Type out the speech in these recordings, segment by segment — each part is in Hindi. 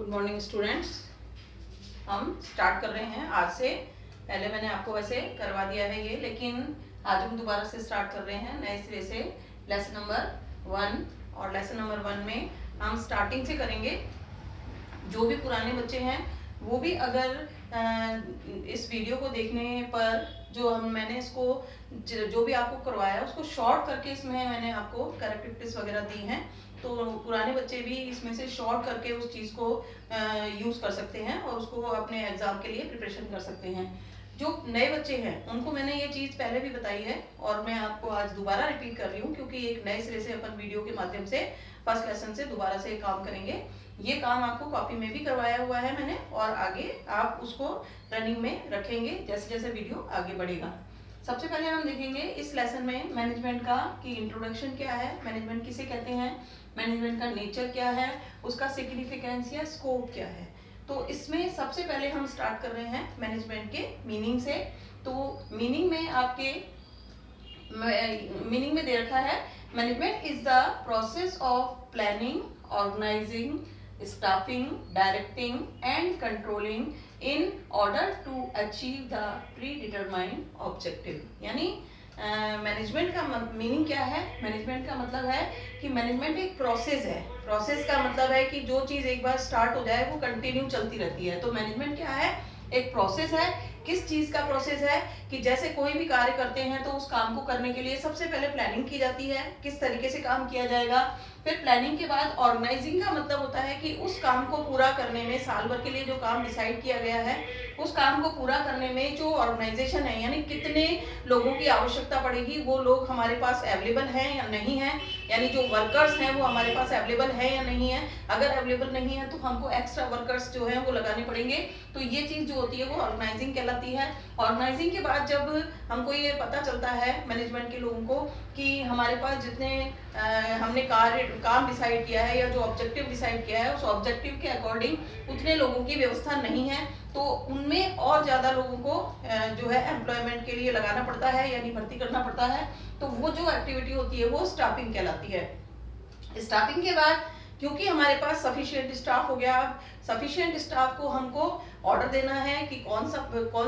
Good morning students. हम स्टार्ट कर रहे हैं आज से। पहले मैंने आपको वैसे करवा दिया है ये, लेकिन आज हम दोबारा से स्टार्ट कर रहे हैं नए सिरे से लेसन नंबर 1। और लेसन नंबर 1 में हम स्टार्टिंग से करेंगे। जो भी पुराने बच्चे हैं वो भी अगर इस वीडियो को देखने पर मैंने इसको जो भी आपको करवाया उसको शॉर्ट करके इसमें मैंने आपको करेक्टिव टिप्स वगैरह दी हैं, तो पुराने बच्चे भी इसमें से शॉर्ट करके उस चीज़ को यूज कर सकते हैं और उसको अपने एग्जाम के लिए प्रिपरेशन कर सकते हैं। जो नए बच्चे हैं उनको मैंने ये चीज़ पहले भी बताई है और मैं आपको आज दोबारा रिपीट कर रही हूँ, क्योंकि एक नए सिरे से अपन वीडियो के माध्यम से फर्स्ट लेसन से दोबारा से काम करेंगे। ये काम आपको कॉपी में भी करवाया हुआ है मैंने, और आगे आप उसको रनिंग में रखेंगे जैसे जैसे वीडियो आगे बढ़ेगा। सबसे पहले हम देखेंगे इस लेसन में मैनेजमेंट का कि इंट्रोडक्शन क्या है, मैनेजमेंट किसे कहते हैं, मैनेजमेंट का नेचर क्या है, उसका सिग्निफिकेंस या स्कोप क्या है। तो इसमें सबसे पहले हम स्टार्ट कर रहे हैं मैनेजमेंट के मीनिंग से। तो मीनिंग में आपके मीनिंग में दे रखा है, management is the process of planning, organising, staffing, directing and controlling in order to achieve the predetermined objective। यानी मैनेजमेंट का मीनिंग क्या है, मैनेजमेंट का मतलब है कि मैनेजमेंट एक प्रोसेस है। प्रोसेस का मतलब है कि जो चीज़ एक बार स्टार्ट हो जाए वो कंटिन्यू चलती रहती है। तो मैनेजमेंट क्या है, एक प्रोसेस है। किस चीज़ का प्रोसेस है कि जैसे कोई भी कार्य करते हैं तो उस काम को करने के लिए सबसे पहले प्लानिंग की जाती है, किस तरीके से काम किया जाएगा। फिर प्लानिंग के बाद ऑर्गेनाइजिंग का मतलब होता है कि उस काम को पूरा करने में, साल भर के लिए जो काम डिसाइड किया गया है उस काम को पूरा करने में जो ऑर्गेनाइजेशन है, यानी कितने लोगों की आवश्यकता पड़ेगी, वो लोग हमारे पास अवेलेबल हैं या नहीं है, यानी जो वर्कर्स हैं वो हमारे पास अवेलेबल है या नहीं है। अगर अवेलेबल नहीं है तो हमको एक्स्ट्रा वर्कर्स जो है वो लगाने पड़ेंगे। तो ये चीज़ जो होती है वो ऑर्गेनाइजिंग कहलाती है। ऑर्गेनाइजिंग के बाद जब हमको ये पता चलता है मैनेजमेंट के लोगों को कि हमारे पास जितने हमने काम डिसाइड किया है या जो ऑब्जेक्टिव डिसाइड किया है उस ऑब्जेक्टिव के अकॉर्डिंग उतने लोगों की व्यवस्था नहीं है, तो उनमें और ज़्यादा लोगों को जो है एम्प्लॉयमेंट के लिए लगाना पड़ता है, यानी भर्ती करना पड़ता है। तो वो जो एक्टिविटी होती है वो स्टाफिंग कहलाती है। स्टाफिंग के बाद क्योंकि हमारे पास सफिशिएंट स्टाफ हो गया, सफिशिएंट स्टाफ को हमको ऑर्डर देना है कि कौन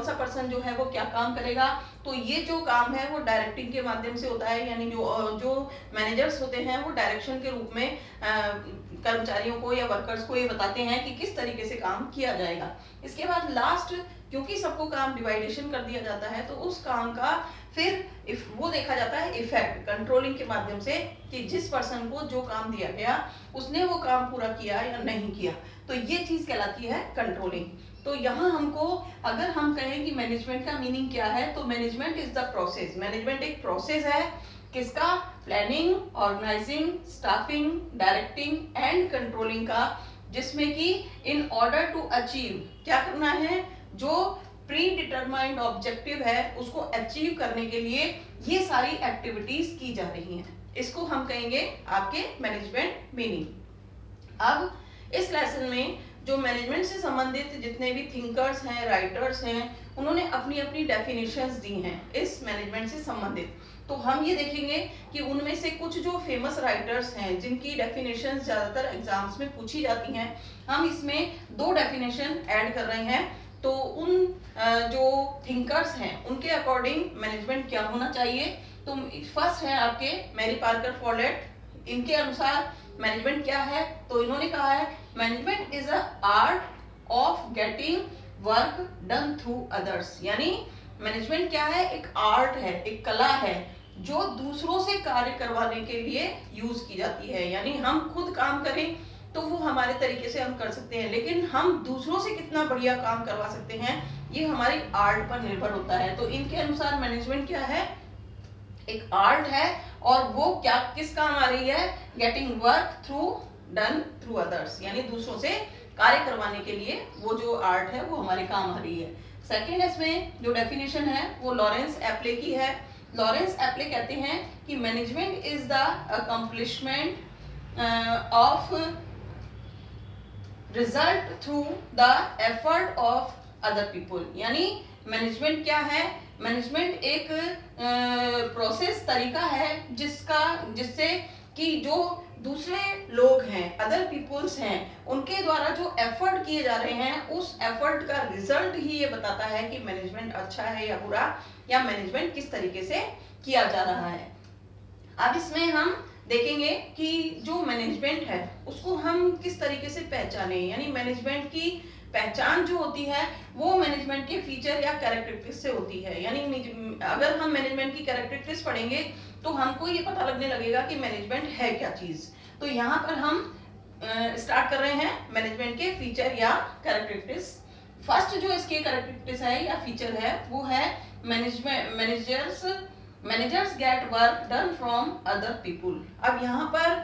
सा पर्सन जो है वो क्या काम करेगा। तो ये जो काम है वो डायरेक्टिंग के माध्यम से होता है, यानी जो मैनेजर्स होते हैं वो डायरेक्शन के रूप में कर्मचारियों को या वर्कर्स को ये बताते हैं कि किस तरीके से काम किया जाएगा। इसके बाद लास्ट, क्योंकि सबको काम डिवाइडेशन कर दिया जाता है तो उस काम का फिर वो देखा जाता है इफेक्ट कंट्रोलिंग के माध्यम से कि जिस पर्सन को जो काम दिया गया उसने वो काम पूरा किया या नहीं किया। तो ये चीज कहलाती है कंट्रोलिंग। तो यहाँ हमको अगर हम कहें कि मैनेजमेंट का मीनिंग क्या है, तो management is the process. Management एक प्रोसेस है किसका, planning, organising, staffing, directing and controlling का, जिसमें कि इन ऑर्डर टू अचीव क्या करना है, जो प्री डिटरमाइंड ऑब्जेक्टिव है उसको अचीव करने के लिए ये सारी एक्टिविटीज की जा रही हैं। इसको हम कहेंगे आपके मैनेजमेंट मीनिंग। अब इस लेसन में जो मैनेजमेंट से संबंधित जितने भी थिंकर्स हैं, राइटर्स हैं, उन्होंने अपनी अपनी डेफिनेशंस दी हैं इस मैनेजमेंट से संबंधित। तो हम ये देखेंगे कि उनमें से कुछ जो फेमस राइटर्स हैं जिनकी डेफिनेशंस ज़्यादातर एग्जाम्स में पूछी जाती हैं, हम इसमें 2 डेफिनेशन ऐड कर रहे हैं। तो उन जो थिंकर्स हैं उनके अकॉर्डिंग मैनेजमेंट क्या होना चाहिए। तो फर्स्ट है आपके मैरी पार्कर फॉलेट। इनके अनुसार मैनेजमेंट क्या है, तो इन्होंने कहा है management is a art of getting work done through others. यानी मैनेजमेंट क्या है, एक आर्ट है, एक कला है जो दूसरों से कार्य करवाने के लिए यूज की जाती है। यानी हम खुद काम करें तो वो हमारे तरीके से हम कर सकते हैं, लेकिन हम दूसरों से कितना बढ़िया काम करवा सकते हैं ये हमारी आर्ट पर निर्भर होता है। तो इनके अनुसार मैनेजमेंट क्या है, एक आर्ट है, और वो क्या किस काम आ रही है, getting work done through others, यानी दूसरों से कार्य करवाने के लिए वो जो आर्ट है वो हमारे काम आ रही है। सेकेंड इसमें जो डेफिनेशन है वो लॉरेंस एप्ले की है। लॉरेंस एप्ले कहते हैं कि management is the accomplishment of result through the effort of other people. यानी मैनेजमेंट क्या है, मैनेजमेंट एक प्रोसेस तरीका है जिससे कि जो दूसरे लोग हैं, अदर पीपुल्स हैं, उनके द्वारा जो एफर्ट किए जा रहे हैं, उस एफर्ट का रिजल्ट ही ये बताता है कि मैनेजमेंट अच्छा है या बुरा, या मैनेजमेंट किस तरीके से किया जा रहा है। अब इसमें हम देखेंगे कि जो मैनेजमेंट है उसको हम किस तरीके से पहचाने, यानी मैनेजमेंट की पहचान जो होती है वो मैनेजमेंट के फीचर या कैरेक्टरिस्टिक्स से होती है। यानी अगर हम मैनेजमेंट की कैरेक्टरिस्टिक्स पढ़ेंगे तो हमको ये पता लगने लगेगा कि मैनेजमेंट है क्या चीज। तो यहाँ पर हम स्टार्ट कर रहे हैं मैनेजमेंट के फीचर या कैरेक्टरिस्टिक्स। फर्स्ट जो इसके कैरेक्टरिस्टिक्स है या फीचर है वो है managers get work done from other people. अब यहाँ पर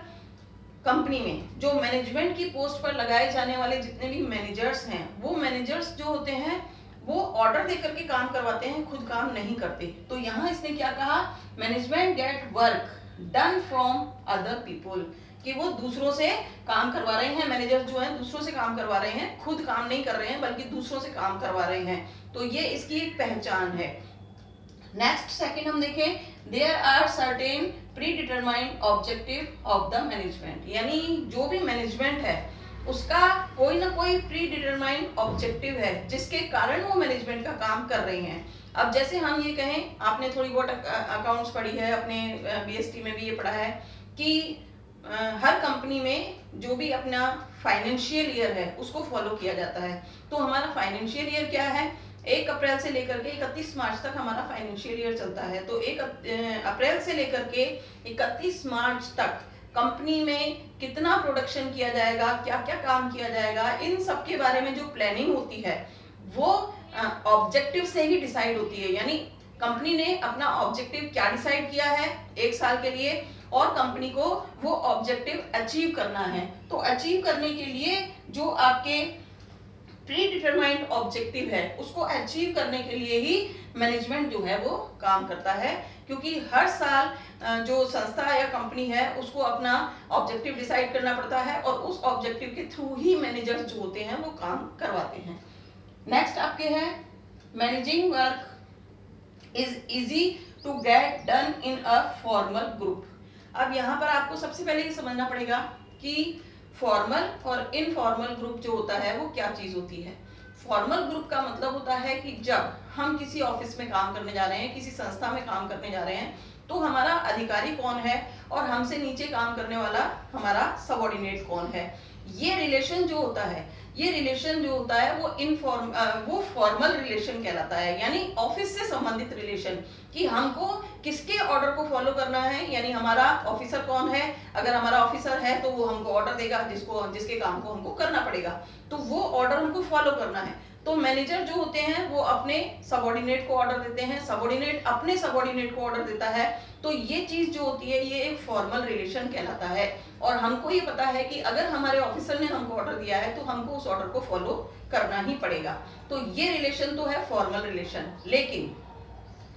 कंपनी में जो मैनेजमेंट की पोस्ट पर लगाए जाने वाले जितने भी मैनेजर्स हैं, वो मैनेजर्स जो होते हैं वो ऑर्डर देकर के काम करवाते हैं, खुद काम नहीं करते। तो यहाँ इसने क्या कहा, management get work done from other people, कि वो दूसरों से काम करवा रहे हैं। मैनेजर जो है दूसरों से काम करवा रहे हैं, खुद काम नहीं कर रहे हैं बल्कि दूसरों से काम करवा रहे हैं। तो ये इसकी एक पहचान है। नेक्स्ट सेकंड हम देखें, there are certain predetermined objective of the management, यानी जो भी मैनेजमेंट है उसका कोई ना कोई प्री डिटरमाइंड ऑब्जेक्टिव है जिसके कारण वो मैनेजमेंट का काम कर रहे हैं। अब जैसे हम ये कहें, आपने थोड़ी बहुत अकाउंट्स पढ़ी है, अपने बीएसटी में भी ये पढ़ा है कि हर कंपनी में जो भी अपना फाइनेंशियल ईयर है उसको फॉलो किया जाता है। तो हमारा फाइनेंशियल ईयर क्या है, 1 अप्रैल से लेकर के 31 मार्च तक हमारा फाइनेंशियल ईयर चलता है। तो 1 अप्रैल से लेकर के 31 मार्च तक कंपनी में कितना प्रोडक्शन किया जाएगा, क्या क्या काम किया जाएगा, इन सब के बारे में जो प्लानिंग होती है वो ऑब्जेक्टिव से ही डिसाइड होती है। यानी कंपनी ने अपना ऑब्जेक्टिव क्या डिसाइड किया है 1 साल के लिए, और कंपनी को वो ऑब्जेक्टिव अचीव करना है। तो अचीव करने के लिए जो आपके प्री डिटरमाइंड ऑब्जेक्टिव है उसको अचीव करने के लिए ही मैनेजमेंट जो है वो काम करता है, क्योंकि हर साल जो संस्था या कंपनी है उसको अपना ऑब्जेक्टिव डिसाइड करना पड़ता है और उस ऑब्जेक्टिव के थ्रू ही मैनेजर्स जो होते हैं वो काम करवाते हैं। नेक्स्ट आपके है, managing work is easy to get done in a formal group. अब यहाँ पर आपको सबसे पहले ये समझना पड़ेगा कि फॉर्मल और इनफॉर्मल ग्रुप जो होता है वो क्या चीज होती है। फॉर्मल ग्रुप का मतलब होता है कि जब हम किसी ऑफिस में काम करने जा रहे हैं, किसी संस्था में काम करने जा रहे हैं, तो हमारा अधिकारी कौन है और हमसे नीचे काम करने वाला हमारा सबऑर्डिनेट कौन है। ये रिलेशन जो होता है, ये रिलेशन जो होता है वो फॉर्मल रिलेशन कहलाता है, यानी ऑफिस से संबंधित रिलेशन, कि हमको किसके ऑर्डर को फॉलो करना है, यानी हमारा ऑफिसर कौन है। अगर हमारा ऑफिसर है तो वो हमको ऑर्डर देगा जिसके काम को हमको करना पड़ेगा, तो वो ऑर्डर हमको फॉलो करना है। तो मैनेजर जो होते हैं वो अपने सबऑर्डिनेट को ऑर्डर देते हैं, सबऑर्डिनेट अपने सबऑर्डिनेट को ऑर्डर देता है। तो ये चीज जो होती है ये एक फॉर्मल रिलेशन कहलाता है। और हमको ये पता है कि अगर हमारे ऑफिसर ने हमको ऑर्डर दिया है तो हमको उस ऑर्डर को फॉलो करना ही पड़ेगा। तो ये रिलेशन तो है फॉर्मल रिलेशन। लेकिन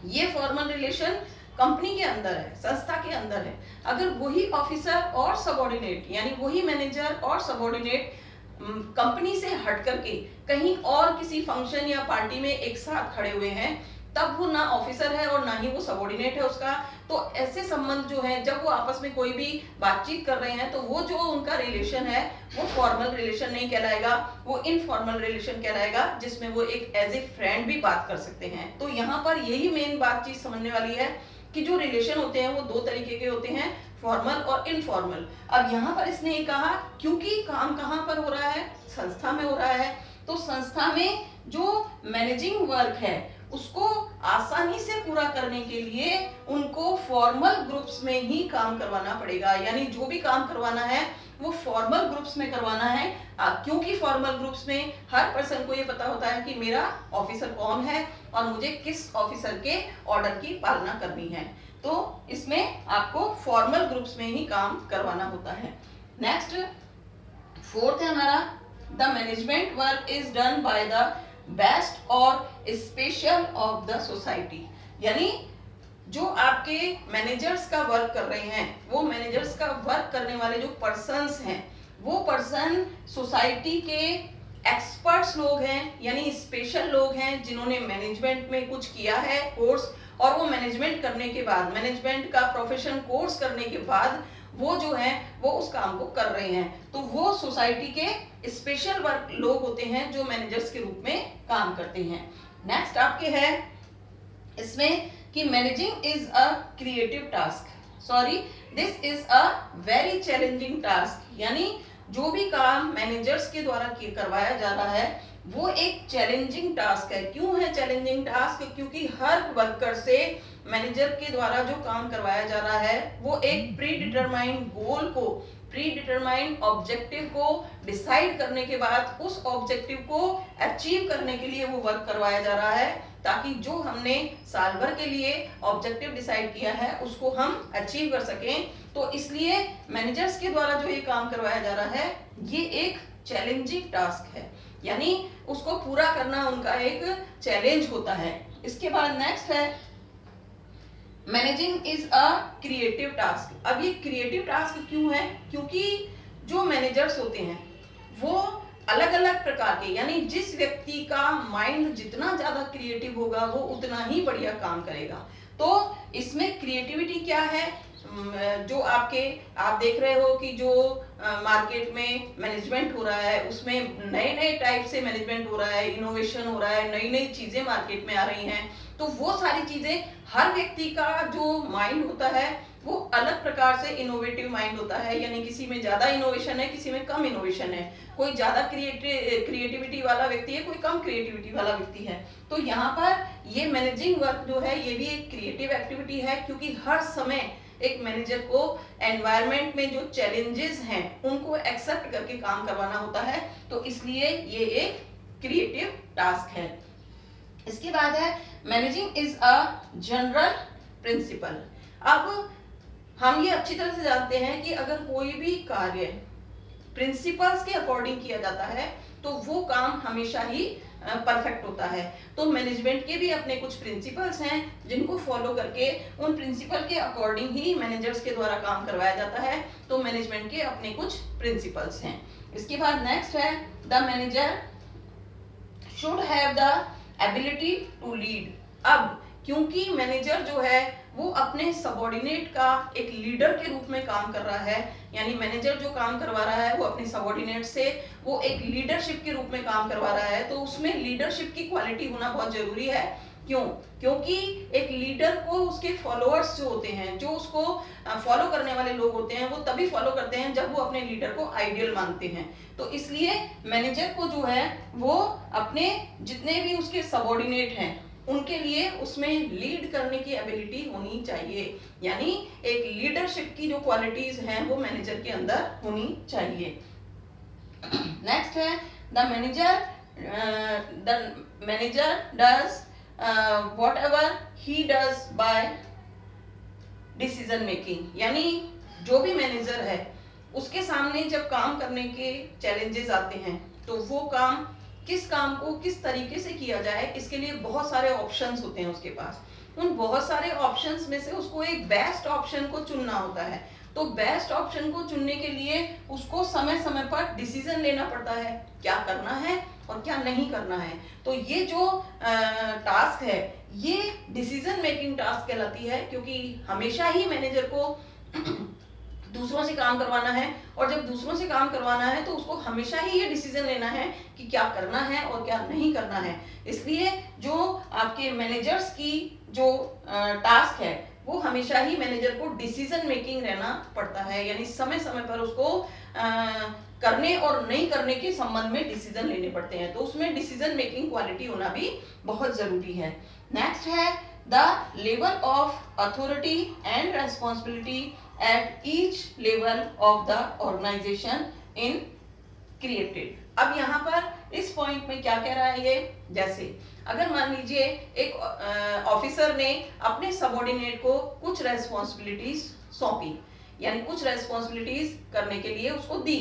ये फॉर्मल रिलेशन कंपनी के अंदर है, संस्था के अंदर है। अगर वही ऑफिसर और सबऑर्डिनेट, यानी वही मैनेजर और सबऑर्डिनेट कंपनी से हट करके कहीं और किसी फंक्शन या पार्टी में एक साथ खड़े हुए हैं, तब वो ना ऑफिसर है और ना ही वो सबऑर्डिनेट है उसका। तो ऐसे संबंध जो है, जब वो आपस में कोई भी बातचीत कर रहे हैं तो वो जो उनका रिलेशन है वो फॉर्मल रिलेशन नहीं कहलाएगा, वो इनफॉर्मल रिलेशन कहलाएगा, जिसमें वो एक एज ए फ्रेंड भी बात कर सकते हैं। तो यहाँ पर यही मेन बात चीज समझने वाली है कि जो रिलेशन होते हैं वो 2 तरीके के होते हैं, फॉर्मल और इनफॉर्मल। अब यहाँ पर इसने ये कहा क्योंकि काम कहाँ पर हो रहा है, संस्था में हो रहा है, तो संस्था में जो मैनेजिंग वर्क है उसको आसानी से पूरा करने के लिए उनको फॉर्मल ग्रुप्स में ही काम करवाना पड़ेगा। यानी जो भी काम करवाना है वो फॉर्मल ग्रुप्स में करवाना है, क्योंकि फॉर्मल ग्रुप्स में हर पर्सन को ये पता होता है कि मेरा ऑफिसर कौन है और मुझे किस ऑफिसर के ऑर्डर की पालना करनी है। तो इसमें आपको फॉर्मल ग्रुप्स में ही काम करवाना होता है। नेक्स्ट फोर्थ है हमारा, the management work is done by the best और स्पेशल ऑफ द सोसाइटी। यानी जो आपके मैनेजर्स का वर्क कर रहे हैं, वो मैनेजर्स का वर्क करने वाले जो पर्सन्स हैं, वो पर्सन सोसाइटी के एक्सपर्ट्स लोग हैं, यानी स्पेशल लोग हैं जिन्होंने मैनेजमेंट में कुछ किया है कोर्स, और वो मैनेजमेंट करने के बाद, मैनेजमेंट का प्रोफेशन कोर्स करने के बाद वो जो है वो उस काम को कर रहे हैं। तो वो सोसाइटी के स्पेशल वर्क लोग होते हैं जो मैनेजर्स के रूप में काम करते हैं। नेक्स्ट आपके है इसमें कि managing is a creative task. Sorry, this is a very challenging task. यानी जो भी काम मैनेजर्स के द्वारा करवाया जा रहा है वो एक चैलेंजिंग टास्क है। क्यों है चैलेंजिंग टास्क? क्योंकि हर वर्कर से मैनेजर के द्वारा जो काम करवाया जा रहा है वो एक प्री डिटरमाइंड गोल को, प्री डिटरमाइंड ऑब्जेक्टिव को डिसाइड करने के बाद उस ऑब्जेक्टिव को अचीव करने के लिए वो वर्क करवाया जा रहा है, ताकि जो हमने साल भर के लिए ऑब्जेक्टिव डिसाइड किया है उसको हम अचीव कर सकें। तो इसलिए मैनेजर्स के द्वारा जो ये काम करवाया जा रहा है ये एक चैलेंजिंग टास्क है, यानी उसको पूरा करना उनका एक चैलेंज होता है। इसके बाद नेक्स्ट है managing is a creative task. अब ये क्रिएटिव टास्क क्यों है? क्योंकि जो मैनेजर्स होते हैं वो अलग अलग प्रकार के, यानी जिस व्यक्ति का माइंड जितना ज्यादा क्रिएटिव होगा वो उतना ही बढ़िया काम करेगा। तो इसमें क्रिएटिविटी क्या है? जो आप देख रहे हो कि जो मार्केट में मैनेजमेंट हो रहा है उसमें नए नए टाइप से मैनेजमेंट हो रहा है, इनोवेशन हो रहा है, नई नई चीजें मार्केट में आ रही हैं। तो वो सारी चीजें, हर व्यक्ति का जो माइंड होता है वो अलग प्रकार से इनोवेटिव माइंड होता है, यानी किसी में ज्यादा इनोवेशन है, किसी में कम इनोवेशन है। कोई ज्यादा क्रिएटिविटी वाला व्यक्ति है, कोई कम क्रिएटिविटी वाला व्यक्ति है। तो यहाँ पर ये मैनेजिंग वर्क जो है ये भी एक क्रिएटिव एक्टिविटी है, क्योंकि हर समय एक मैनेजर को एनवायरनमेंट में जो चैलेंजेस हैं उनको एक्सेप्ट करके काम करवाना होता है। तो इसलिए ये एक क्रिएटिव टास्क है। इसके बाद है managing is a general principle. अब हम ये अच्छी तरह से जानते हैं कि अगर कोई भी कार्य प्रिंसिपल्स के अकॉर्डिंग किया जाता है तो वो काम हमेशा ही परफेक्ट होता है। तो मैनेजमेंट के भी अपने कुछ प्रिंसिपल्स हैं जिनको फॉलो करके उन प्रिंसिपल के अकॉर्डिंग ही मैनेजर्स के द्वारा काम करवाया जाता है। तो मैनेजमेंट के अपने कुछ प्रिंसिपल्स हैं। इसके बाद नेक्स्ट है the manager should have the ability to lead. अब क्योंकि मैनेजर जो है वो अपने सबॉर्डिनेट का एक लीडर के रूप में काम कर रहा है, यानी मैनेजर जो काम करवा रहा है वो अपने सबॉर्डिनेट से वो एक लीडरशिप के रूप में काम करवा रहा है। तो उसमें लीडरशिप की क्वालिटी होना बहुत जरूरी है। क्यों? क्योंकि एक लीडर को उसके फॉलोअर्स जो होते हैं, जो उसको फॉलो करने वाले लोग होते हैं, वो तभी फॉलो करते हैं जब वो अपने लीडर को आइडियल मानते हैं। तो इसलिए मैनेजर को जो है वो अपने जितने भी उसके सबॉर्डिनेट हैं उनके लिए उसमें लीड करने की एबिलिटी होनी चाहिए, यानी एक लीडरशिप की जो क्वालिटीज हैं वो मैनेजर के अंदर होनी चाहिए। नेक्स्ट है the manager does whatever he does by decision making. यानी जो भी मैनेजर है उसके सामने जब काम करने के चैलेंजेस आते हैं तो वो काम, किस काम को किस तरीके से किया जाए, इसके लिए बहुत सारे ऑप्शंस होते हैं उसके पास। उन बहुत सारे ऑप्शंस में से उसको एक बेस्ट ऑप्शन को चुनना होता है। तो बेस्ट ऑप्शन को चुनने के लिए उसको समय समय पर डिसीजन लेना पड़ता है, क्या करना है और क्या नहीं करना है। तो ये जो टास्क है ये डिसीजन मेकिंग टास्क कहलाती है, क्योंकि हमेशा ही मैनेजर को दूसरों से काम करवाना है, और जब दूसरों से काम करवाना है तो उसको हमेशा ही ये डिसीजन लेना है कि क्या करना है और क्या नहीं करना है। इसलिए जो आपके मैनेजर्स की जो टास्क है वो हमेशा ही मैनेजर को डिसीजन मेकिंग रहना पड़ता है, यानी समय समय पर उसको करने और नहीं करने के संबंध में डिसीजन लेने पड़ते हैं। तो उसमें डिसीजन मेकिंग क्वालिटी होना भी बहुत जरूरी है। नेक्स्ट है the level of authority and responsibility at each level of the organization in created। अब यहाँ पर इस पॉइंट में क्या कह रहा है ये, जैसे अगर मान लीजिए एक ऑफिसर ने अपने सबॉर्डिनेट को कुछ रेस्पॉन्सिबिलिटीज सौंपी, यानी कुछ रेस्पॉन्सिबिलिटीज करने के लिए उसको दी,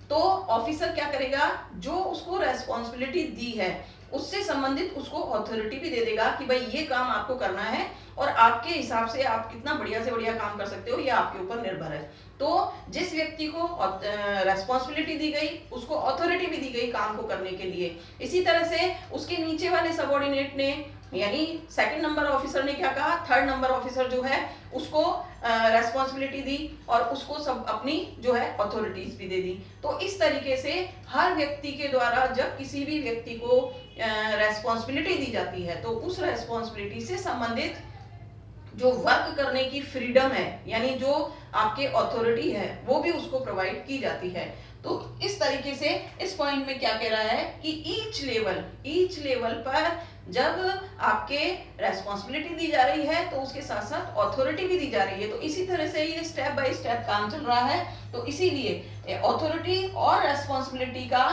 तो ऑफिसर क्या करेगा, जो उसको रेस्पॉन्सिबिलिटी दी है उससे संबंधित उसको अथॉरिटी भी दे देगा कि भाई ये काम आपको करना है और आपके हिसाब से आप कितना बढ़िया से बढ़िया काम कर सकते हो ये आपके ऊपर निर्भर है। तो जिस व्यक्ति को रेस्पॉन्सिबिलिटी दी गई उसको अथॉरिटी भी दी गई काम को करने के लिए। इसी तरह से उसके नीचे वाले सबऑर्डिनेट ने यानी सेकंड नंबर ऑफिसर ने क्या कहा, थर्ड नंबर ऑफिसर जो है उसको रेस्पॉन्सिबिलिटी दी और उसको सब अपनी जो है अथॉरिटीज भी दे दी। तो इस तरीके से हर व्यक्ति के द्वारा जब किसी भी व्यक्ति को रेस्पॉन्सिबिलिटी दी जाती है तो उस रेस्पॉन्सिबिलिटी से संबंधित जो वर्क करने की फ्रीडम है यानी जो आपके अथॉरिटी है वो भी उसको प्रोवाइड की जाती है। तो इस तरीके से इस पॉइंट में क्या कह रहा है कि ईच लेवल पर जब आपके रेस्पॉन्सिबिलिटी दी जा रही है तो उसके साथ साथ अथॉरिटी भी दी जा रही है। तो इसी तरह से ये स्टेप बाय स्टेप काम चल रहा है। तो इसीलिए अथॉरिटी और रेस्पॉन्सिबिलिटी का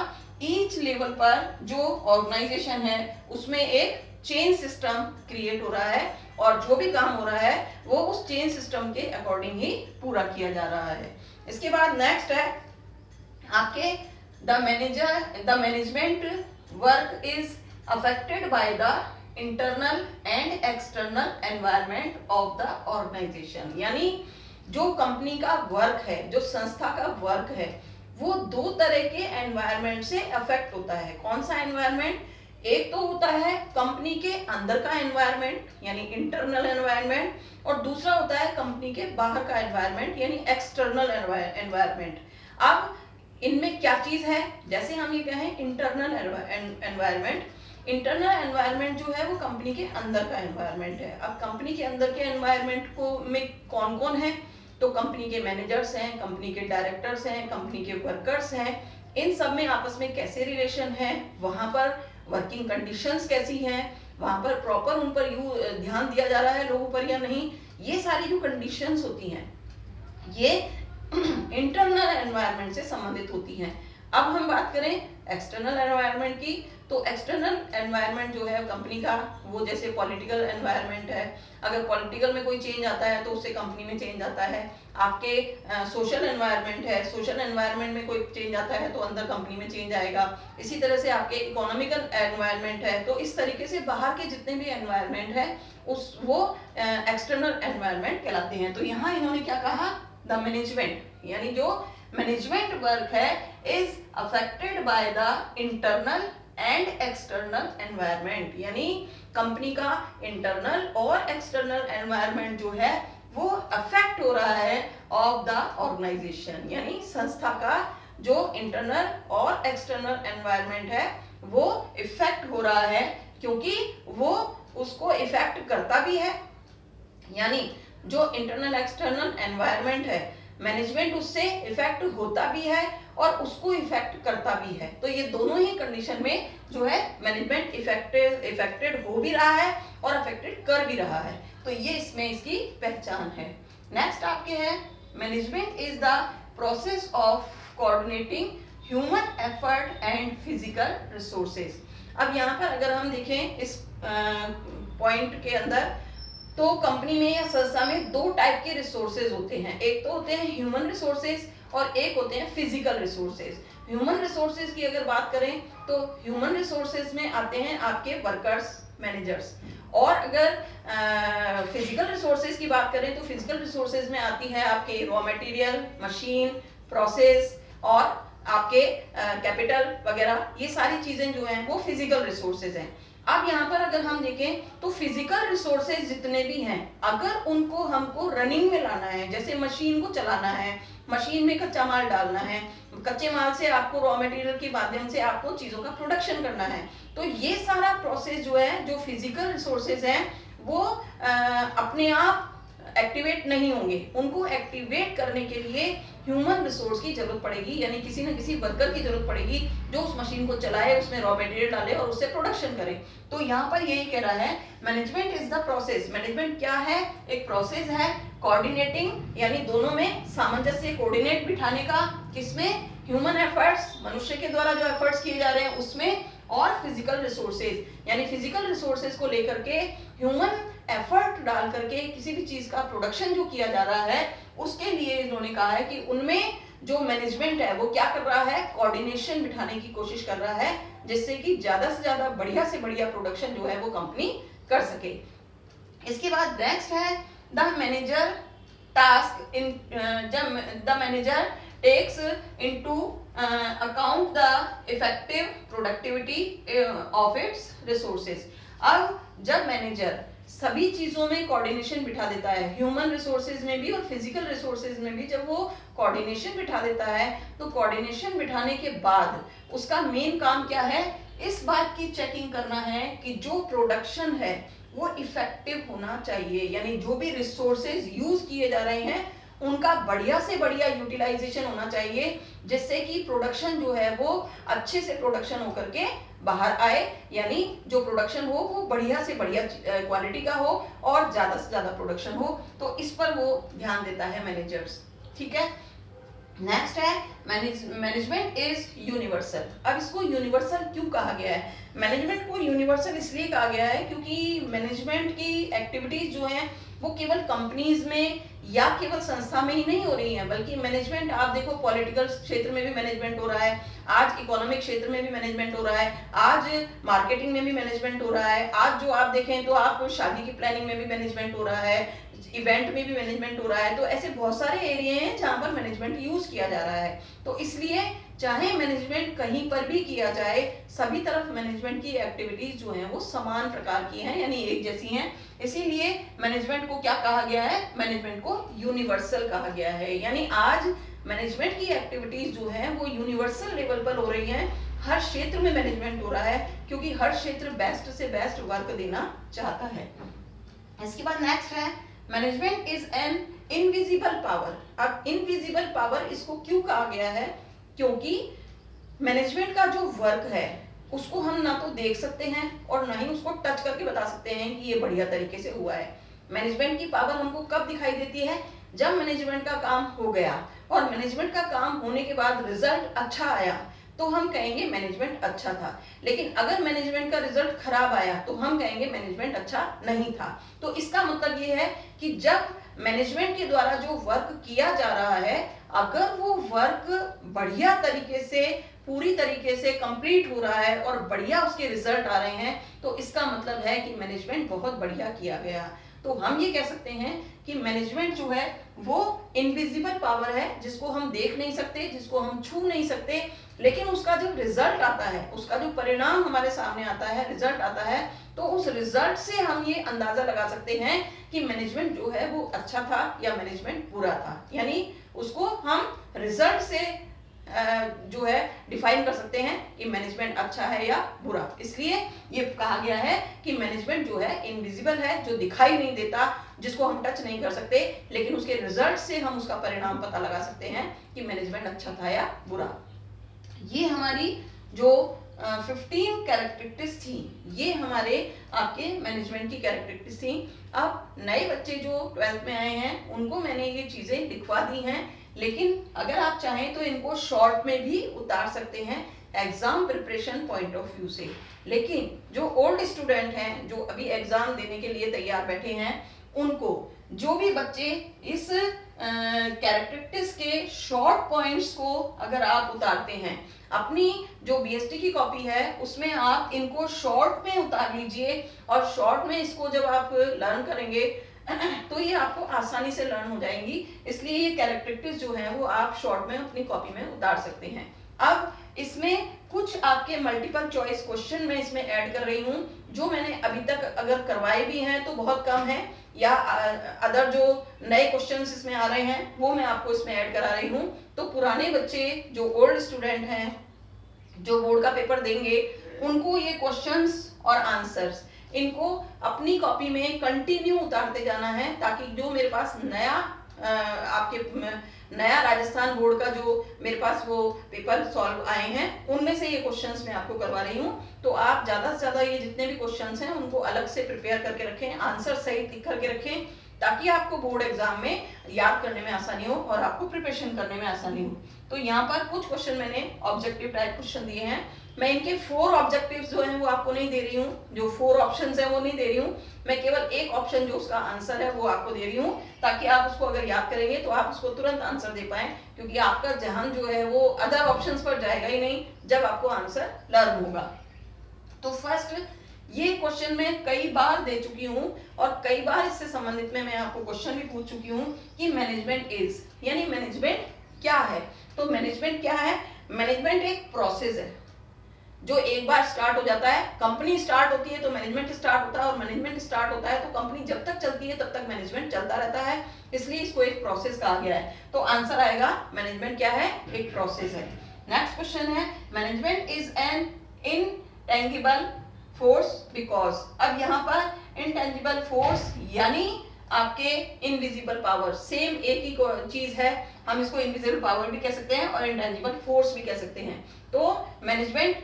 ईच लेवल पर जो ऑर्गेनाइजेशन है उसमें एक चेन सिस्टम क्रिएट हो रहा है और जो भी काम हो रहा है वो उस चेन सिस्टम के अकॉर्डिंग ही पूरा किया जा रहा है। इसके बाद नेक्स्ट है आपके the management work is affected by the internal and external environment of the organisation. यानी जो कंपनी का वर्क है, जो संस्था का वर्क है, वो दो तरह के एनवायरनमेंट से अफेक्ट होता है। कौन सा एनवायरनमेंट? एक तो होता है कंपनी के अंदर का एनवायरनमेंट यानी इंटरनल एनवायरनमेंट, और दूसरा होता है कंपनी के बाहर का एनवायरनमेंट यानी एक्सटर्नल एनवायरनमेंट। अब इनमें क्या चीज है? जैसे हम ये कहें इंटरनल एनवायरनमेंट, इंटरनल एनवायरनमेंट जो है वो कंपनी के अंदर का एनवायरनमेंट है। अब कंपनी के अंदर के एनवायरनमेंट को में कौन कौन है? तो कंपनी के मैनेजर्स हैं, कंपनी के डायरेक्टर्स हैं, कंपनी के वर्कर्स हैं। इन सब में आपस में कैसे रिलेशन है, वहां पर वर्किंग कंडीशंस कैसी हैं, वहां पर प्रॉपर उन पर ध्यान दिया जा रहा है लोगों पर या नहीं, ये सारी जो कंडीशंस होती हैं ये इंटरनल एनवायरनमेंट से संबंधित होती हैं। अब हम बात करें एक्सटर्नल एनवायरनमेंट की, तो एक्सटर्नल एनवायरनमेंट जो है कंपनी का वो जैसे पॉलिटिकल एनवायरनमेंट है। अगर पॉलिटिकल में कोई चेंज आता है तो उससे कंपनी में चेंज आता है। आपके सोशल एनवायरनमेंट है, सोशल एनवायरनमेंट में कोई चेंज आता है तो अंदर कंपनी में चेंज आएगा। इसी तरह से आपके इकोनॉमिकल एनवायरनमेंट है। तो इस तरीके से बाहर के जितने भी एनवायरनमेंट है उस वो एक्सटर्नल एनवायरनमेंट कहलाते हैं। तो यहाँ इन्होंने क्या कहा, द मैनेजमेंट यानी जो मैनेजमेंट वर्क है is affected by the internal and external environment, यानी कंपनी का इंटरनल और एक्सटर्नल एनवायरनमेंट जो है वो अफेक्ट हो रहा है ऑफ द ऑर्गेनाइजेशन, यानी संस्था का जो इंटरनल और एक्सटर्नल एनवायरनमेंट है वो इफेक्ट हो रहा है, क्योंकि वो उसको इफेक्ट करता भी है। यानी जो इंटरनल एक्सटर्नल एनवायरनमेंट है मैनेजमेंट उससे इफेक्ट होता भी है और उसको इफेक्ट करता भी है। तो ये दोनों ही कंडीशन में जो है मैनेजमेंट इफेक्टेड हो भी रहा है और अफेक्टेड कर भी रहा है। तो ये इसमें इसकी पहचान है। नेक्स्ट आपके है management is the process of coordinating human effort and physical resources. अब यहाँ पर अगर हम देखें इस पॉइंट के अंदर, तो कंपनी में या संस्था में दो टाइप के रिसोर्सेज होते हैं। एक तो होते हैं ह्यूमन रिसोर्सेज और एक होते हैं फिजिकल रिसोर्सेज। ह्यूमन रिसोर्सेज की अगर बात करें तो ह्यूमन रिसोर्सेज में आते हैं आपके वर्कर्स, मैनेजर्स, और अगर फिजिकल रिसोर्सेज की बात करें तो फिजिकल रिसोर्सेज में आती है आपके रॉ मटेरियल, मशीन, प्रोसेस और आपके कैपिटल वगैरह। ये सारी चीजें जो हैं वो फिजिकल रिसोर्सेज हैं। अब यहाँ पर अगर हम देखें तो फिजिकल रिसोर्सेज जितने भी हैं अगर उनको हमको रनिंग में लाना है, जैसे मशीन को चलाना है, मशीन में कच्चा माल डालना है, कच्चे माल से आपको रॉ मटेरियल के माध्यम से आपको चीजों का प्रोडक्शन करना है, तो ये सारा प्रोसेस जो है जो फिजिकल रिसोर्सेज हैं वो अपने आप एक्टिवेट नहीं होंगे। उनको एक्टिवेट करने के लिए ह्यूमन रिसोर्स की जरूरत पड़ेगी, यानी किसी न किसी वर्कर की जरूरत पड़ेगी जो उस मशीन को चलाए, उसमें रॉ मटेरियल डाले और उससे प्रोडक्शन करे। तो यहाँ पर यही कह रहा है management is the process. Management क्या है? एक प्रोसेस है कोऑर्डिनेटिंग, यानी दोनों में सामंजस्य, कोऑर्डिनेट बिठाने का, किसमें? ह्यूमन एफर्ट्स, मनुष्य के द्वारा जो एफर्ट्स किए जा रहे हैं उसमें, और फिजिकल रिसोर्सेज यानी फिजिकल रिसोर्सेज को लेकर के ह्यूमन एफर्ट डाल करके किसी भी चीज का प्रोडक्शन जो किया जा रहा है उसके लिए इन्होंने कहा है कि उनमें जो मैनेजमेंट है वो क्या कर रहा है? कोऑर्डिनेशन बिठाने की कोशिश कर रहा है, जिससे कि ज्यादा से ज्यादा बढ़िया से बढ़िया प्रोडक्शन जो है वो कंपनी कर सके। इसके बाद नेक्स्ट है द मैनेजर टास्क इन, जब the manager takes into account the effective productivity of its resources. अब जब मैनेजर सभी चीजों में कोऑर्डिनेशन बिठा देता है, ह्यूमन रिसोर्सेज में भी और फिजिकल रिसोर्सेज में भी, जब वो कोऑर्डिनेशन बिठा देता है तो कोऑर्डिनेशन बिठाने के बाद उसका मेन काम क्या है, इस बात की चेकिंग करना है कि जो प्रोडक्शन है वो इफेक्टिव होना चाहिए, यानी जो भी रिसोर्सेज यूज किए जा रहे हैं उनका बढ़िया से बढ़िया यूटिलाइजेशन होना चाहिए, जिससे कि प्रोडक्शन जो है वो अच्छे से प्रोडक्शन होकर के बाहर आए, यानी जो प्रोडक्शन हो वो बढ़िया से बढ़िया क्वालिटी का हो और ज्यादा से ज्यादा प्रोडक्शन हो। तो इस पर वो ध्यान देता है मैनेजर्स। ठीक है, नेक्स्ट है मैनेजमेंट इज यूनिवर्सल। अब इसको यूनिवर्सल क्यों कहा गया है? मैनेजमेंट को यूनिवर्सल इसलिए कहा गया है क्योंकि मैनेजमेंट की एक्टिविटीज जो हैं वो केवल कंपनीज में या केवल संस्था में ही नहीं हो रही है, बल्कि मैनेजमेंट आप देखो पॉलिटिकल क्षेत्र में भी मैनेजमेंट हो रहा है, आज इकोनॉमिक क्षेत्र में भी मैनेजमेंट हो रहा है, आज मार्केटिंग में भी मैनेजमेंट हो रहा है, आज जो आप देखें तो आप शादी की प्लानिंग में भी मैनेजमेंट हो रहा है, इवेंट में भी मैनेजमेंट हो रहा है। तो ऐसे बहुत सारे एरिया हैं जहां पर मैनेजमेंट यूज किया जा रहा है। तो इसलिए चाहे मैनेजमेंट कहीं पर भी किया जाए, सभी तरफ मैनेजमेंट की एक्टिविटीज जो हैं वो समान प्रकार की हैं, यानी एक जैसी हैं। इसीलिए मैनेजमेंट को क्या कहा गया है? मैनेजमेंट को यूनिवर्सल कहा गया है, यानी आज मैनेजमेंट की एक्टिविटीज जो है वो यूनिवर्सल लेवल पर हो रही हैं। हर क्षेत्र में मैनेजमेंट हो रहा है क्योंकि हर क्षेत्र बेस्ट से बेस्ट वर्क देना चाहता है। इसके बाद नेक्स्ट है management is an invisible power. अब इनविजिबल पावर इसको क्यों कहा गया है? क्योंकि मैनेजमेंट का जो वर्क है उसको हम ना तो देख सकते हैं और ना ही उसको टच करके बता सकते हैं कि ये बढ़िया तरीके से हुआ है। मैनेजमेंट की पावर हमको कब दिखाई देती है? जब मैनेजमेंट का काम हो गया और मैनेजमेंट का काम होने के बाद रिजल्ट अच्छा आया तो हम कहेंगे मैनेजमेंट अच्छा था, लेकिन अगर मैनेजमेंट का रिजल्ट खराब आया तो हम कहेंगे मैनेजमेंट अच्छा नहीं था। तो इसका मतलब ये है कि जब मैनेजमेंट के द्वारा जो वर्क किया जा रहा है, अगर वो वर्क बढ़िया तरीके से पूरी तरीके से कंप्लीट हो रहा है और बढ़िया उसके रिजल्ट आ रहे हैं, तो इसका मतलब है कि मैनेजमेंट बहुत बढ़िया किया गया। तो हम ये कह सकते हैं कि मैनेजमेंट जो है वो इनविजिबल पावर है, जिसको हम देख नहीं सकते, जिसको हम छू नहीं सकते, लेकिन उसका जब रिजल्ट आता है, उसका जो परिणाम हमारे सामने आता है, रिजल्ट आता है, तो उस रिजल्ट से हम ये अंदाजा लगा सकते हैं कि मैनेजमेंट जो है वो अच्छा था या मैनेजमेंट बुरा था। यानी उसको हम रिजल्ट से जो है डिफाइन कर सकते हैं कि मैनेजमेंट अच्छा है या बुरा। इसलिए ये कहा गया है कि मैनेजमेंट जो है इनविजिबल है, जो दिखाई नहीं देता, जिसको हम टच नहीं कर सकते, लेकिन उसके रिजल्ट से हम उसका परिणाम पता लगा सकते हैं कि मैनेजमेंट अच्छा था या बुरा। ये हमारी जो 15 कैरेक्टरिस्टिक्स थी, ये हमारे आपके मैनेजमेंट की कैरेक्टरिस्टिक्स थी। अब नए बच्चे जो 12th में आए हैं उनको मैंने ये चीजें लिखवा दी हैं, लेकिन अगर आप चाहें तो इनको शॉर्ट में भी उतार सकते हैं exam preparation point of view से। लेकिन जो ओल्ड स्टूडेंट हैं, जो अभी एग्जाम देने के लिए तैयार बैठे हैं, उनको जो भी बच्चे इस कैरेक्टरिस्टिक्स के शॉर्ट पॉइंट्स को अगर आप उतारते हैं, अपनी जो बीएसटी की कॉपी है उसमें आप इनको शॉर्ट में उतार लीजिए, और शॉर्ट में इसको जब आप लर्न करेंगे तो ये आपको आसानी से लर्न हो जाएंगी। इसलिए ये कैरेक्टरिस्टिक्स जो है वो आप शॉर्ट में अपनी कॉपी में उतार सकते हैं। अब इसमें कुछ आपके मल्टीपल चॉइस क्वेश्चन मैं इसमें ऐड कर रही हूँ, जो मैंने अभी तक अगर करवाए भी हैं तो बहुत कम है, या अदर जो नए क्वेश्चंस इसमें आ रहे हैं वो मैं आपको इसमें ऐड करा रही हूँ। तो पुराने बच्चे जो ओल्ड स्टूडेंट हैं, जो बोर्ड का पेपर देंगे, उनको ये क्वेश्चंस और आंसर्स इनको अपनी कॉपी में कंटिन्यू उतारते जाना है, ताकि जो मेरे पास नया आपके नया राजस्थान बोर्ड का जो मेरे पास वो पेपर सॉल्व आए हैं उनमें से ये क्वेश्चंस मैं आपको करवा रही हूँ। तो आप ज्यादा से ज्यादा ये जितने भी क्वेश्चंस हैं उनको अलग से प्रिपेयर करके रखें, आंसर सहित लिख करके रखें, ताकि आपको बोर्ड एग्जाम में याद करने में आसानी हो और आपको प्रिपरेशन करने में आसानी हो। तो यहाँ पर कुछ क्वेश्चन मैंने ऑब्जेक्टिव टाइप क्वेश्चन दिए हैं। मैं इनके 4 ऑब्जेक्टिव्स जो हैं वो आपको नहीं दे रही हूँ, जो 4 ऑप्शंस हैं वो नहीं दे रही हूँ, मैं केवल एक ऑप्शन जो उसका आंसर है वो आपको दे रही हूँ, ताकि आप उसको अगर याद करेंगे तो आप उसको तुरंत आंसर दे पाए, क्योंकि आपका ध्यान जो है वो अदर ऑप्शंस पर जाएगा ही नहीं जब आपको आंसर लर्न होगा। तो फर्स्ट ये क्वेश्चन मैं कई बार दे चुकी हूँ और कई बार इससे संबंधित में मैं आपको क्वेश्चन भी पूछ चुकी हूँ कि मैनेजमेंट इज, यानी मैनेजमेंट क्या है। तो मैनेजमेंट क्या है? मैनेजमेंट एक प्रोसेस है जो एक बार स्टार्ट हो जाता है। कंपनी स्टार्ट होती है तो मैनेजमेंट स्टार्ट होता है, और मैनेजमेंट स्टार्ट होता है तो कंपनी जब तक चलती है तब तक मैनेजमेंट चलता रहता है, इसलिए इसको एक प्रोसेस कहा गया है। तो आंसर आएगा मैनेजमेंट क्या है? एक प्रोसेस है। नेक्स्ट क्वेश्चन है management is an intangible force because. अब यहाँ पर इनटेंजिबल फोर्स यानी आपके इनविजिबल पावर, सेम एक ही चीज है, हम इसको इनविजिबल पावर भी कह सकते हैं और इंटेंजिबल फोर्स भी कह सकते हैं। तो मैनेजमेंट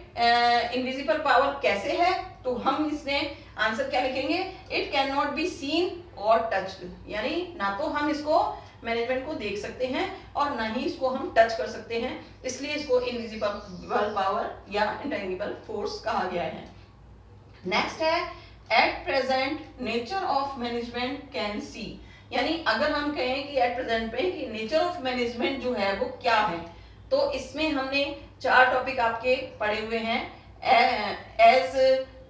इनविजिबल पावर कैसे है? तो हम इसमें आंसर क्या लिखेंगे? It can not be seen और टच्ड, यानी ना तो हम इसको मैनेजमेंट को देख सकते हैं और ना ही इसको हम टच कर सकते हैं, इसलिए इसको इनविजिबल पावर या इंटेंजिबल फोर्स कहा गया है। नेक्स्ट है at present nature of management can see, यानी अगर हम कहें कि एट प्रेजेंट पे कि नेचर ऑफ मैनेजमेंट जो है वो क्या है, तो इसमें हमने 4 टॉपिक आपके पढ़े हुए हैं। एज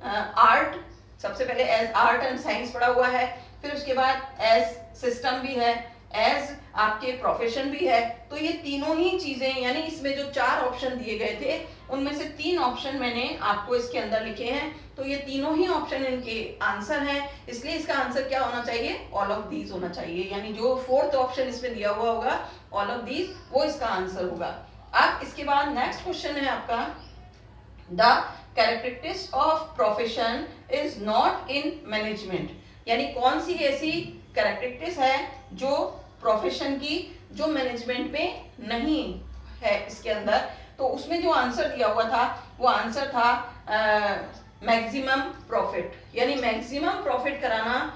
आर्ट, सबसे पहले एज आर्ट एंड साइंस पढ़ा हुआ है, फिर उसके बाद एज सिस्टम भी है, एज आपके प्रोफेशन भी है। तो ये तीनों ही चीजें, यानी इसमें जो 4 ऑप्शन दिए गए थे उनमें से 3 ऑप्शन मैंने आपको इसके अंदर लिखे हैं, तो ये तीनों ही ऑप्शन इनके आंसर हैं, इसलिए इसका आंसर क्या होना चाहिए? ऑल ऑफ दीज होना चाहिए, यानी जो 4th ऑप्शन इसमें दिया हुआ होगा ऑल ऑफ दीज, वो इसका आंसर होगा। अब इसके बाद नेक्स्ट क्वेश्चन है आपका the characteristics of profession is not in management, यानी कौन सी ऐसी कैरेक्टरिस्टिक्स है जो प्रोफेशन की जो मैनेजमेंट में नहीं है इसके अंदर। तो उसमें जो आंसर दिया हुआ था वो आंसर था मैक्सिमम प्रॉफिट, यानी मैक्सिमम प्रॉफिट कराना,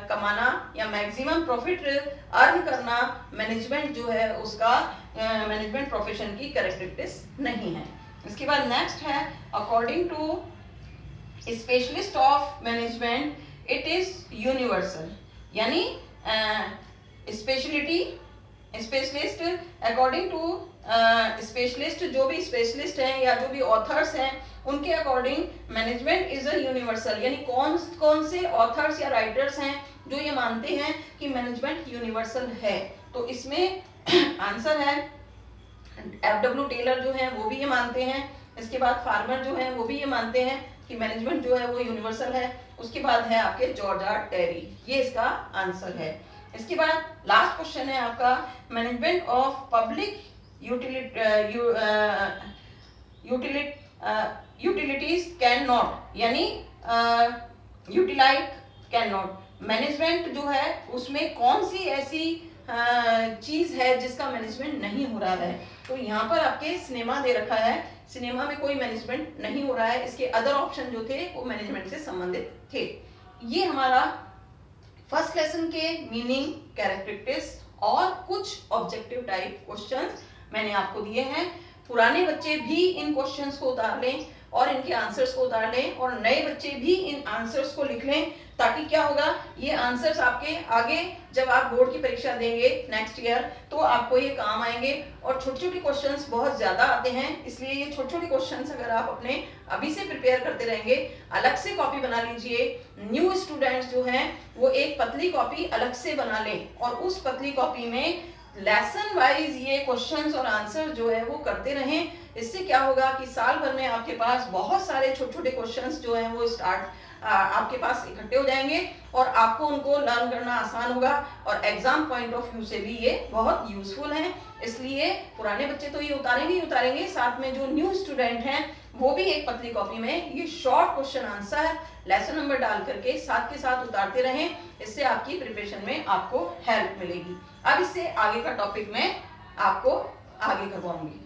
कमाना या मैक्सिमम प्रॉफिट अर्न करना मैनेजमेंट जो है उसका मैनेजमेंट प्रोफेशन की कैरेक्टरिस्टिक्स नहीं है। इसके बाद नेक्स्ट है according to specialist of management it is universal, यानी स्पेशलिस्ट अकॉर्डिंग टू स्पेशलिस्ट, जो भी स्पेशलिस्ट हैं या जो भी ऑथर्स हैं उनके according management is a universal, यानी कौन कौन से ऑथर्स या राइटर्स हैं जो ये मानते हैं कि मैनेजमेंट यूनिवर्सल है। तो इसमें आंसर है F.W. टेलर जो है वो भी ये मानते हैं, इसके बाद फार्मर जो है वो भी ये मानते हैं कि मैनेजमेंट जो है वो यूनिवर्सल है, उसके बाद है आपके जॉर्ज आर टेरी, ये इसका आंसर है। इसके बाद लास्ट क्वेश्चन है आपका management of public utilities can not, यानी यूटिलाइज कैन नॉट, मैनेजमेंट जो है उसमें कौन सी ऐसी चीज है जिसका मैनेजमेंट नहीं हो रहा है। तो यहाँ पर आपके सिनेमा दे रखा है, सिनेमा में कोई मैनेजमेंट नहीं हो रहा है, इसके अदर ऑप्शन जो थे वो मैनेजमेंट से संबंधित थे। ये हमारा फर्स्ट लेसन के मीनिंग, कैरेक्टरिस्टिक्स और कुछ ऑब्जेक्टिव टाइप क्वेश्चंस मैंने आपको दिए हैं। पुराने बच्चे भी इन क्वेश्चंस को उतार लें और इनके आंसर्स को उतार लें, और नए बच्चे भी इन आंसर्स को लिख लें, ताकि क्या होगा, ये आंसर्स आपके आगे जब आप बोर्ड की परीक्षा देंगे नेक्स्ट ईयर तो आपको ये काम आएंगे। और छोटे छोटे क्वेश्चंस बहुत ज्यादा आते हैं, इसलिए ये छोटे छोटे क्वेश्चंस अगर आप अपने अभी से प्रिपेयर करते रहेंगे, अलग से कॉपी बना लीजिए। न्यू स्टूडेंट्स जो हैं वो एक पतली कॉपी अलग से बना लें और उस पतली कॉपी में लेसन वाइज ये क्वेश्चंस और आंसर जो है वो करते रहें। इससे क्या होगा कि साल भर में आपके पास बहुत सारे छोटे छोटे क्वेश्चंस जो हैं वो आपके पास इकट्ठे हो जाएंगे और आपको उनको लर्न करना आसान होगा, और एग्जाम पॉइंट ऑफ व्यू से भी ये बहुत यूजफुल हैं। इसलिए पुराने बच्चे तो ये उतारेंगे ही उतारेंगे, साथ में जो न्यू स्टूडेंट हैं वो भी एक पतली कॉपी में ये short question answer lesson number डाल करके साथ के साथ उतारते रहें, इससे आपकी प्रिपरेशन में आपको हेल्प मिलेगी। अब इससे आगे का टॉपिक मैं आपको आगे करवाऊंगी।